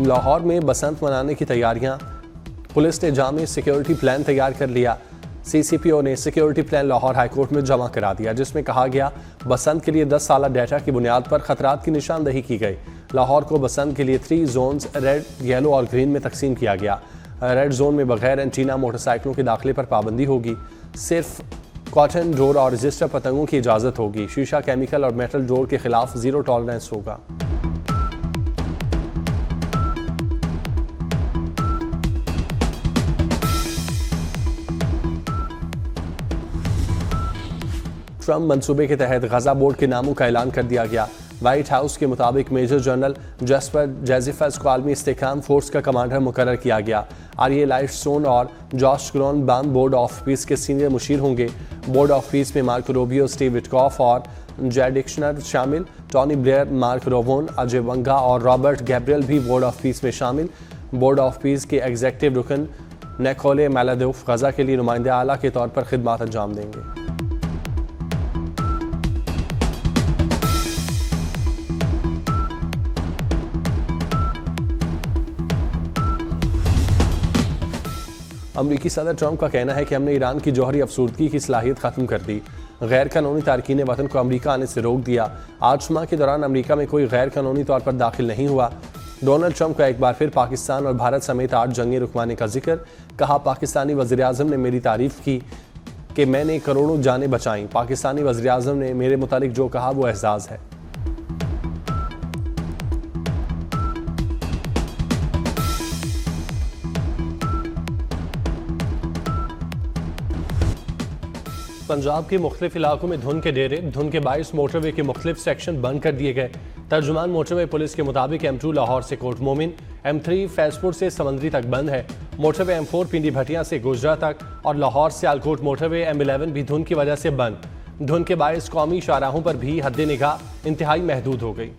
लाहौर में बसंत मनाने की तैयारियां, पुलिस ने जामी सिक्योरिटी प्लान तैयार कर लिया। CCPO ने सिक्योरिटी प्लान लाहौर हाईकोर्ट में जमा करा दिया, जिसमें कहा गया बसंत के लिए 10 साल डेटा की बुनियाद पर खतरात की निशानदही की गई। लाहौर को बसंत के लिए 3 जोन्स रेड, येलो और ग्रीन में तकसीम किया गया। रेड जोन में बगैर एंटीना मोटरसाइकिलों के दाखिले पर पाबंदी होगी। सिर्फ कॉटन डोर और रजिस्टर पतंगों की इजाज़त होगी। शीशा, केमिकल और मेटल डोर के खिलाफ ज़ीरो टॉलरेंस होगा। ट्रम्प मंसूबे के तहत गजा बोर्ड के नामों का ऐलान कर दिया गया। व्हाइट हाउस के मुताबिक मेजर जनरल जेस्पर जेजिफस को आलमी इस्तेहकाम फोर्स का कमांडर मुकर्रर किया गया। आर्ये लाइटस्टोन और जॉश ग्रोनबाम बोर्ड ऑफ पीस के सीनियर मुशीर होंगे। बोर्ड ऑफ पीस में मार्क रूबियो, स्टीव विटकॉफ और जेड डिक्शनर शामिल। टॉनी ब्लेयर, मार्क रोवोन, अजय बंगा और रॉबर्ट गैब्रियल भी बोर्ड ऑफ पीस में शामिल। बोर्ड ऑफ पीस के एग्जीक्यूटिव रुकन नेकोले मेलादोफ गजा के लिए नुमाइंदे आला के तौर पर खिदमत अंजाम देंगे। अमरीकी सदर ट्रंप का कहना है कि हमने ईरान की जौहरी अफसरदगी की सलाहियत ख़त्म कर दी। गैर कानूनी तारकीन वतन को अमरीका आने से रोक दिया। 8 माह के दौरान अमरीका में कोई गैर कानूनी तौर पर दाखिल नहीं हुआ। डोनाल्ड ट्रंप का एक बार फिर पाकिस्तान और भारत समेत 8 जंगें रुकवाने का जिक्र। कहा, पाकिस्तानी वज़ीर-ए-आज़म ने मेरी तारीफ़ की कि मैंने करोड़ों जानें बचाईं। पाकिस्तानी वज़ीर-ए-आज़म ने मेरे मुतालिक जो कहा वो एहसास है। पंजाब के मुख्तलिफ इलाकों में धुंध के डेरे, धुंध के बाइस मोटरवे के मुख्तलिफ सेक्शन बंद कर दिए गए। तर्जुमान मोटरवे पुलिस के मुताबिक M2 लाहौर से कोट मोमिन, M3 फैजपुर से समंदरी तक बंद है। मोटरवे M4 पिंडी भटिया से गुजरा तक और लाहौर से आलकोट मोटरवे M11 भी धुंध की वजह से बंद। धुंध के बाइस कौमी शाहराहों पर भी हद निगाह इंतहाई महदूद हो गई।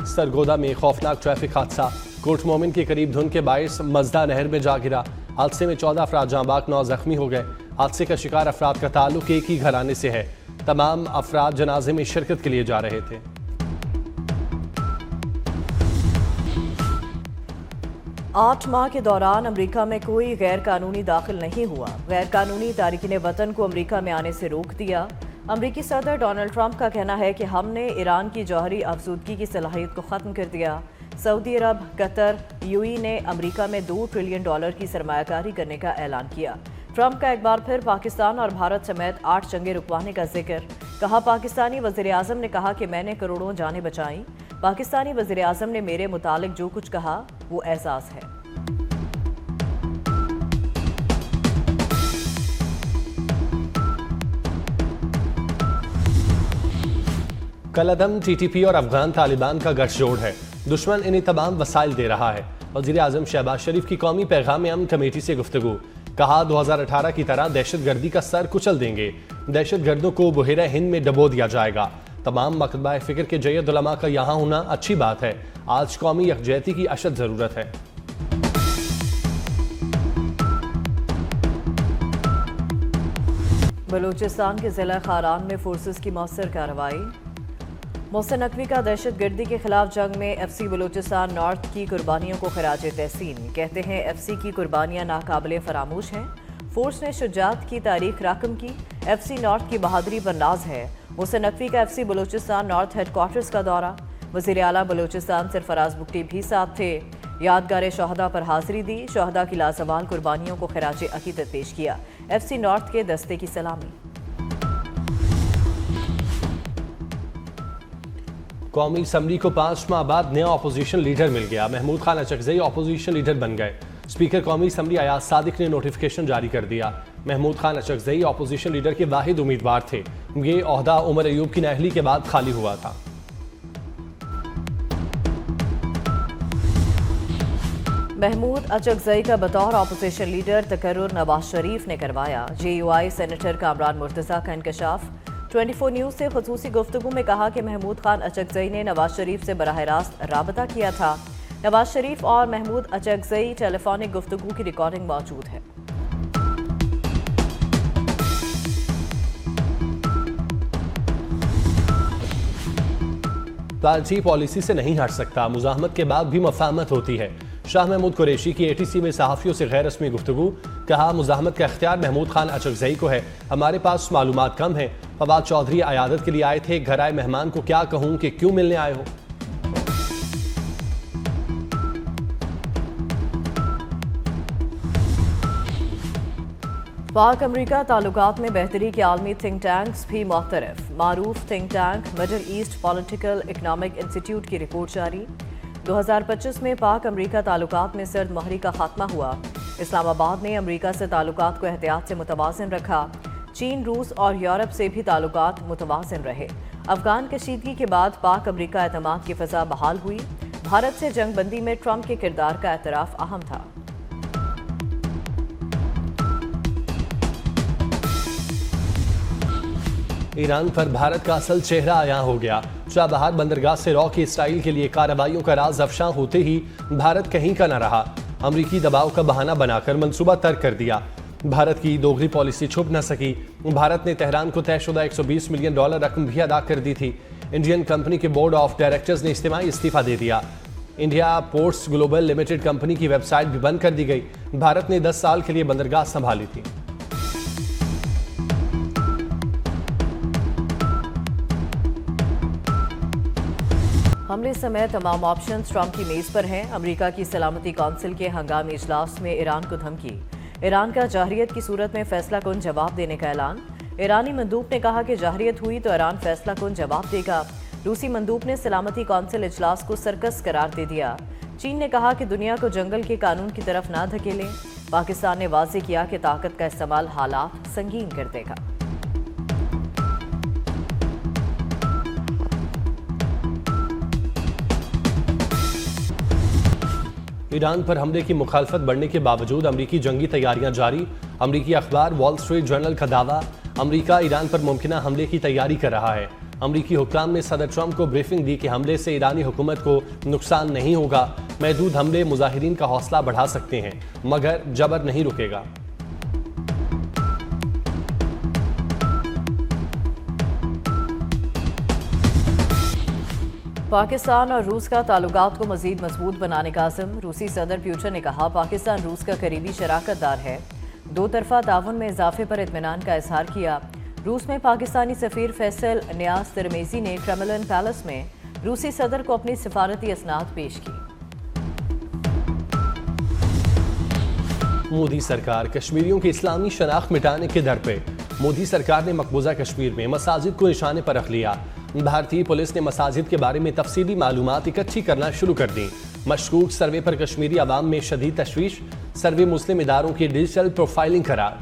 सरगोदा में खौफनाक ट्रैफिक हादसा, कोट मोमिन के करीब धुंध के बाइस मजदा नहर में जा गिरा। हादसे में 14 अफराद जाँ बाक, 9 जख्मी हो गए। हादसे का शिकार अफराद का ताल्लुक एक ही घराने से है। तमाम अफराद जनाजे में शिरकत के लिए जा रहे थे। आठ माह के दौरान अमरीका में कोई गैर कानूनी दाखिल नहीं हुआ। गैर कानूनी तारिकीन वतन को अमरीका में आने से रोक दिया। अमरीकी सदर डोनाल्ड ट्रंप का कहना है कि हमने ईरान की जौहरी अफसरदगी की सलाहियत को ख़त्म कर दिया। सऊदी अरब, कतर, UAE ने अमरीका में $2 ट्रिलियन की सरमायाकारी करने का ऐलान किया। ट्रंप का एक बार फिर पाकिस्तान और भारत समेत 8 जंगें रुकवाने का जिक्र। कहा, पाकिस्तानी वज़ीर-ए-आज़म ने कहा कि मैंने करोड़ों जानें बचाईं। पाकिस्तानी वज़ीर-ए-आज़म ने मेरे मुतालिक जो कुछ कहा वो एहसास है। कलअदम TTP और अफगान तालिबान का गठजोड़ है। दुश्मन इन्हें तमाम वसाइल दे रहा है। वज़ीर-ए-आज़म शहबाज शरीफ की कौमी पैगाम अमन कमेटी से गुफ्तगू। कहा, 2018 की तरह दहशतगर्दी का सर कुचल देंगे। दहशतगर्दों को बहेरा हिंद में डबो दिया जाएगा। तमाम मकतबा फ़िक्र के जयद उलमा का यहाँ होना अच्छी बात है। आज कौमी यकजहती की अशद ज़रूरत है। बलूचिस्तान के ज़िला खारान में फोर्सेस की मौसर कार्रवाई। मोहसिन नकवी का दहशतगर्दी के खिलाफ जंग में FC बलूचिस्तान नॉर्थ की कुर्बानियों को खराज तहसीन। कहते हैं FC की कुर्बानियां नाकाबिले फरामोश हैं। फोर्स ने शुजात की तारीख राकम की। FC नॉर्थ की बहादुरी पर नाज है। मोहसिन नकवी का FC बलूचिस्तान नॉर्थ हेडक्वार्टर्स का दौरा। वज़ीर आला बलूचिस्तान सरफराज बुगटी भी साथ थे। यादगार शहदा पर हाजिरी दी। शहदा की लाजवाल कुर्बानियों को खराज अकीदत पेश किया। FC नॉर्थ के दस्ते की सलामी। कौमी असम्बली को 5 माह बाद नया अपोजिशन लीडर मिल गया। महमूद खान अचकजई अपोजिशन लीडर बन गए। स्पीकर कौमी असम्बली अयाज सादिक ने नोटिफिकेशन जारी कर दिया। महमूद खान अचकजई अपोजिशन लीडर के वाहिद उम्मीदवार थे। ये ओहदा उमर अयूब की नाअहली के बाद खाली हुआ था। महमूद अचकजई का बतौर अपोजिशन लीडर तकर्रुर नवाज शरीफ ने करवाया। JUI सेनेटर कामरान मुर्तज़ा का इंकशाफ। 24 न्यूज़ से खुसूसी गुफ्तगू में कहा कि महमूद खान अचकजई ने नवाज शरीफ से बराह रास्त राबता किया था। नवाज शरीफ और महमूद अचकजई टेलीफोनिक गुफ्तगू की रिकॉर्डिंग मौजूद है। पार्टी पॉलिसी से नहीं हट सकता, मुज़ाहमत के बाद भी मफाहमत होती है। शाह महमूद कुरैशी की ATC में सहाफ़ियों से गैर रस्मी गुफ्तगू। कहा, मुज़ाहमत का इख्तियार महमूद खान अचकजई को है, हमारे पास मालूमात कम है। फवाद चौधरी आयादत के लिए आए थे, घर आए मेहमान को क्या कहूँ कि क्यों मिलने आए हो। पाक अमरीका ताल्लुकात में बेहतरी के आलमी थिंक टैंक्स भी मुख्तलिफ। मारूफ think tank middle east political economic institute की रिपोर्ट जारी। 2025 में पाक अमरीका ताल्लुकात में सर्द महरी का खात्मा हुआ। इस्लामाबाद ने अमरीका से ताल्लुकात को एहतियात से मुतवाज़िन रखा। चीन, रूस और यूरोप से भी ताल्लुकात मुतवाज़िन रहे। अफगान कशीदगी के बाद पाक अमरीका एतमाद की फ़ज़ा बहाल हुई। भारत से जंगबंदी में ट्रंप के किरदार का एतराफ़ अहम था। ईरान पर भारत का असल चेहरा आया हो गया। चाबहार बंदरगाह से रॉ की इसराइल के लिए कार्रवाइयों का राज अफशां होते ही भारत कहीं का न रहा। अमरीकी दबाव का बहाना बनाकर मंसूबा तर्क कर दिया। भारत की दोगली पॉलिसी छुप न सकी। भारत ने तेहरान को तयशुदा $120 मिलियन रकम भी अदा कर दी थी। इंडियन कंपनी के बोर्ड ऑफ डायरेक्टर्स ने इज्तिमाई इस्तीफा दे दिया। India ports global limited company की वेबसाइट भी बंद कर दी गई। भारत ने 10 साल के लिए बंदरगाह संभाली थी। हमले समेत तमाम ऑप्शन ट्रंप की मेज पर हैं। अमेरिका की सलामती कौंसिल के हंगामी इजलास में ईरान को धमकी। ईरान का जाहरियत की सूरत में फैसला कुन जवाब देने का ऐलान। ईरानी मंदूब ने कहा कि जाहरियत हुई तो ईरान फैसला कुन जवाब देगा। रूसी मंदूब ने सलामती कौंसिल इजलास को सर्कस करार दे दिया। चीन ने कहा कि दुनिया को जंगल के कानून की तरफ ना धकेलें। पाकिस्तान ने वाज़ेह किया कि ताकत का इस्तेमाल हालात संगीन कर देगा। ईरान पर हमले की मुखालफत बढ़ने के बावजूद अमरीकी जंगी तैयारियां जारी। अमरीकी अखबार वॉल स्ट्रीट जर्नल का दावा, अमरीका ईरान पर मुमकिना हमले की तैयारी कर रहा है। अमरीकी हुक्काम ने सदर ट्रंप को ब्रीफिंग दी कि हमले से ईरानी हुकूमत को नुकसान नहीं होगा। महदूद हमले मुजाहिरीन का हौसला बढ़ा सकते हैं, मगर जबर नहीं रुकेगा। पाकिस्तान और रूस का ताल्लुकात को मजीद मजबूत बनाने का अज़म। रूसी सदर प्यूटिन ने कहा, पाकिस्तान रूस का करीबी शराकतदार है। दो तरफा ताउन में इजाफे पर इत्मीनान का इजहार किया। रूस में पाकिस्तानी सफ़ीर फैसल नियाज तिरमिज़ी ने क्रेमलिन पैलेस में रूसी सदर को अपनी सिफारती असनाद पेश की। मोदी सरकार कश्मीरियों की इस्लामी शनाख्त मिटाने के दर पे। मोदी सरकार ने मकबूजा कश्मीर में मसाजिद को निशाने पर रख लिया। भारतीय पुलिस ने मसाजिद के बारे में तफसीली मालूमात इकट्ठी करना शुरू कर दी। मशकूक सर्वे पर कश्मीरी अवाम में शदीद तशवीश। सर्वे मुस्लिम इदारों की डिजिटल प्रोफाइलिंग करार।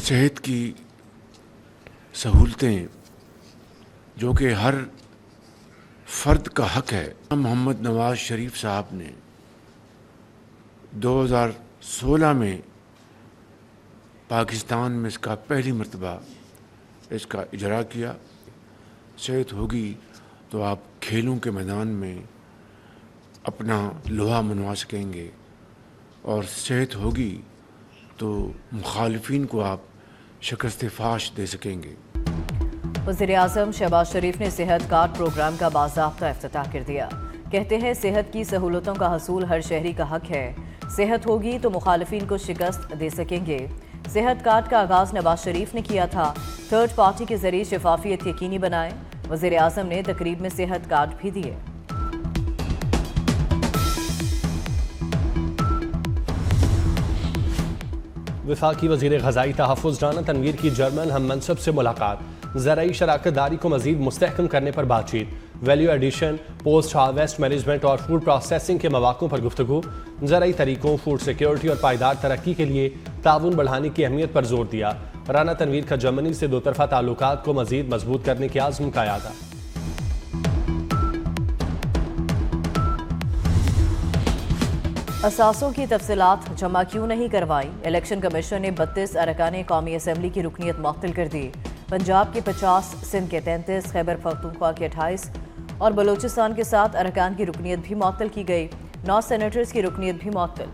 सेहत की सहूलतें जो कि हर फर्द का हक है। मोहम्मद नवाज शरीफ साहब ने 2016 में पाकिस्तान में इसका पहली मर्तबा इसका इजरा किया। सेहत होगी तो आप खेलों के मैदान में अपना लोहा मनवा सकेंगे, और सेहत होगी तो मुखालिफिन को आप शिकस्त फाश दे सकेंगे। वज़ीर आज़म शहबाज शरीफ ने सेहत कार्ड प्रोग्राम का बाज़ाब्ता इफ्तिताह कर दिया। कहते हैं, सेहत की सहूलतों का हसूल हर शहरी का हक है। सेहत होगी तो मुखालिफिन को शिकस्त दे सकेंगे। सेहत कार्ड का आगाज़ नवाज शरीफ ने किया था। थर्ड पार्टी के जरिए शफाफियत यकीनी बनाए। वज़ीर आज़म ने तकरीब में सेहत कार्ड भी दिए। वफाकी वज़ीर ग़ज़ाई तहफ़्फ़ुज़ राना तनवीर की जर्मन हम मनसब से मुलाकात। ज़राई शराकतदारी को मज़ीद मुस्तहकम करने पर बातचीत। Value addition, post harvest management और फूड प्रोसेसिंग के मौक़ों पर गुफ्तगू। ज़राई तरीकों, फूड सिक्योरिटी और पायदार तरक्की के लिए ताउन बढ़ाने की अहमियत पर जोर दिया। राना तनवीर का जर्मनी से दो तरफ़ा ताल्लुकात को मज़ीद मजबूत करने के आज़म का यादा। असासों की तफसीलात जमा क्यों नहीं करवाई? इलेक्शन कमीशन ने 32 अरकान कौमी असम्बली की रुकनीत मुअत्तल कर दी। पंजाब के 50, सिंध के 33, खैबर पख्तूनख्वा के 28 और बलूचिस्तान के 7 अरकान की रुकनीत भी मुअत्तल की गई। 9 सेनेटर्स की रुकनीत भी मुअत्तल।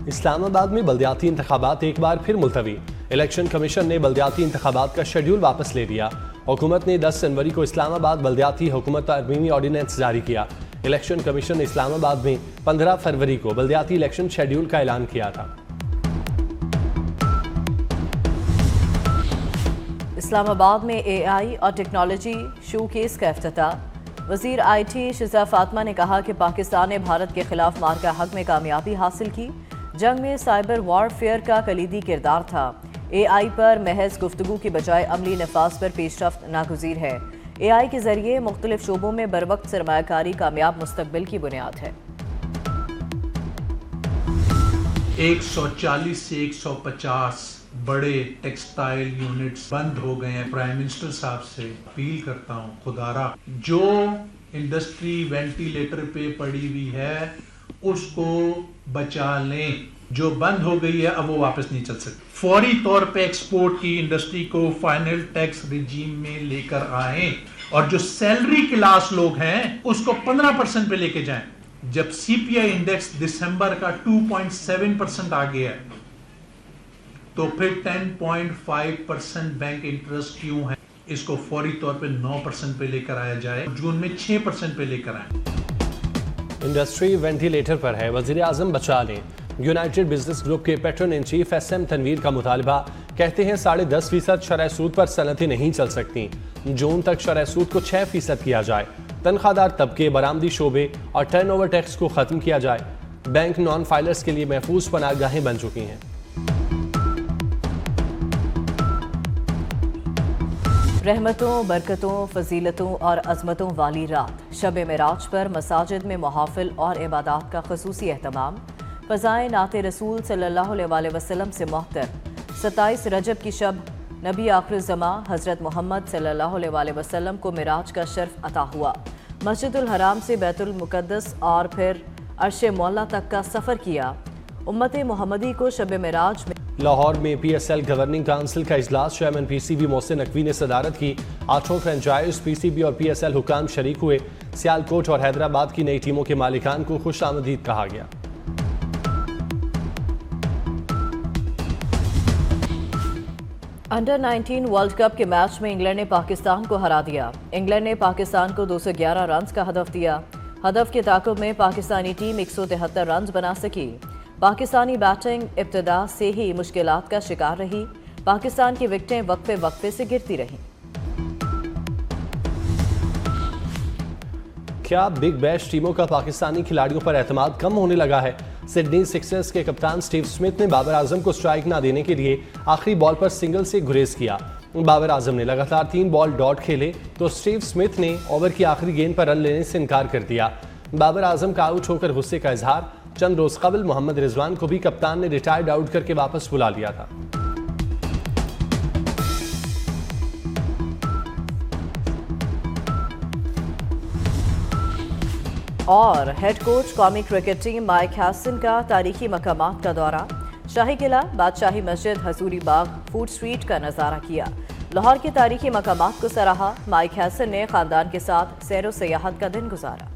इस्लामाबाद में बल्दियाती इंतखाबात एक बार फिर मुलतवी। इलेक्शन कमीशन ने बल्दियाती इंतखाबात का शेड्यूल वापस ले लिया। हुकूमत ने 10 जनवरी को इस्लामाबाद बल्दियाती हुकूमत तरमीमी ऑर्डिनेंस जारी किया। इलेक्शन कमीशन ने इस्लामाबाद में 15 फरवरी को बल्दियाती इलेक्शन शेड्यूल का ऐलान किया था। इस्लामाबाद में AI और टेक्नोलॉजी शोकेस का इफ्तिताह। वजीर IT शिजा फातिमा ने कहा कि पाकिस्तान ने भारत के खिलाफ मार्का हक में कामयाबी हासिल की। जंग में साइबर वॉरफेयर का कलीदी किरदार था। AI पर महज गुफ्तगू की बजाय अमली नफाज पर पेशरफ्त नागुज़ीर है। AI के जरिए मुख्तलिफ शोबों में बरवक्त सरमायाकारी कामयाब मुस्तकबिल की बुनियाद है। 140 से 150 बड़े टेक्सटाइल यूनिट्स बंद हो गए हैं। प्राइम मिनिस्टर साहब से अपील करता हूँ, खुदारा जो इंडस्ट्री वेंटिलेटर पे पड़ी हुई है उसको बचा लें। जो बंद हो गई है अब वो वापस नहीं चल सकती। फौरी तौर पे एक्सपोर्ट की इंडस्ट्री को फाइनल टैक्स रिजीम में लेकर आए और जो सैलरी क्लास लोग हैं उसको 15% पे लेके जाएं। जब CPI इंडेक्स दिसंबर का 2.7% आ गया है तो फिर 10.5% बैंक इंटरेस्ट क्यों है? इसको फौरी तौर पे 9% पे लेकर आया जाए। जून में 6% पे लेकर आए। इंडस्ट्री वेंटिलेटर पर है, वजीर आजम बचा लें। यूनाइटेड बिजनेस ग्रुप के patron in chief SM Tanveer का मुतालबा। कहते हैं 10.5% शरह सूद पर सनतें नहीं चल सकती। जून तक शरह सूद को 6% किया जाए। तनख्वाहदार तबके, बरामदी शोबे और टर्नओवर टैक्स को ख़त्म किया जाए। बैंक नॉन फाइलर्स के लिए महफूज पनाहगाहें बन चुकी हैं। रहमतों, बरकतों, फजीलतों और अजमतों वाली रात शब मेराज पर मसाजिद में मुहाफिल और इबादात का खसूसी एहतमाम। फ़ज़ाए नाते रसूल सल्लल्लाहु अलैहि वसल्लम से मुहतर। 27 रजब की शब नबी आखिर ज़मा हज़रत मोहम्मद सल्लल्लाहु अलैहि वसल्लम को मिराज का शर्फ अता हुआ। मस्जिदुल हराम से बैतुल मुक़द्दस और फिर अर्श मौला तक का सफ़र किया। उम्मत मोहम्मदी को शब मेराज में लाहौर में PSL गवर्निंग काउंसिल का इजलास। चेयरमैन PCB मोहसिन नकवी ने सदारत की। 8 फ्रेंचाइज PCB और PSL हुकाम शरीक हुए। सियालकोट और हैदराबाद की नई टीमों के मालिकान को खुश आमदीद कहा गया। अंडर 19 वर्ल्ड कप के मैच में इंग्लैंड ने पाकिस्तान को हरा दिया। इंग्लैंड ने पाकिस्तान को 211 रन का हदफ दिया। हदफ के ताक़ुब में पाकिस्तानी टीम 173 रन बना सकी। पाकिस्तानी बैटिंग इब्तिदा से ही मुश्किलात का शिकार रही। पाकिस्तान की विकेटें वक्फे से गिरती रहीं। क्या बिग बैश टीमों का पाकिस्तानी खिलाड़ियों पर एतमाद कम होने लगा है? सिडनी सिक्सर्स के कप्तान स्टीव स्मिथ ने बाबर आजम को स्ट्राइक ना देने के लिए आखिरी बॉल पर सिंगल से गुरेज किया। बाबर आजम ने लगातार 3 बॉल डॉट खेले तो स्टीव स्मिथ ने ओवर की आखिरी गेंद पर रन लेने से इनकार कर दिया। बाबर आजम का आउट होकर गुस्से का इजहार। चंद रोज कबल मोहम्मद रिजवान को भी कप्तान ने रिटायर्ड आउट करके वापस बुला लिया था। और हेड कोच कौमी क्रिकेट टीम माइक हैसन का तारीखी मकामात का दौरा। शाही किला, बादशाही मस्जिद, हजूरी बाग, फूड स्ट्रीट का नज़ारा किया। लाहौर के तारीखी मकामात को सराहा। माइक हैसन ने खानदान के साथ सैर व सियाहत का दिन गुजारा।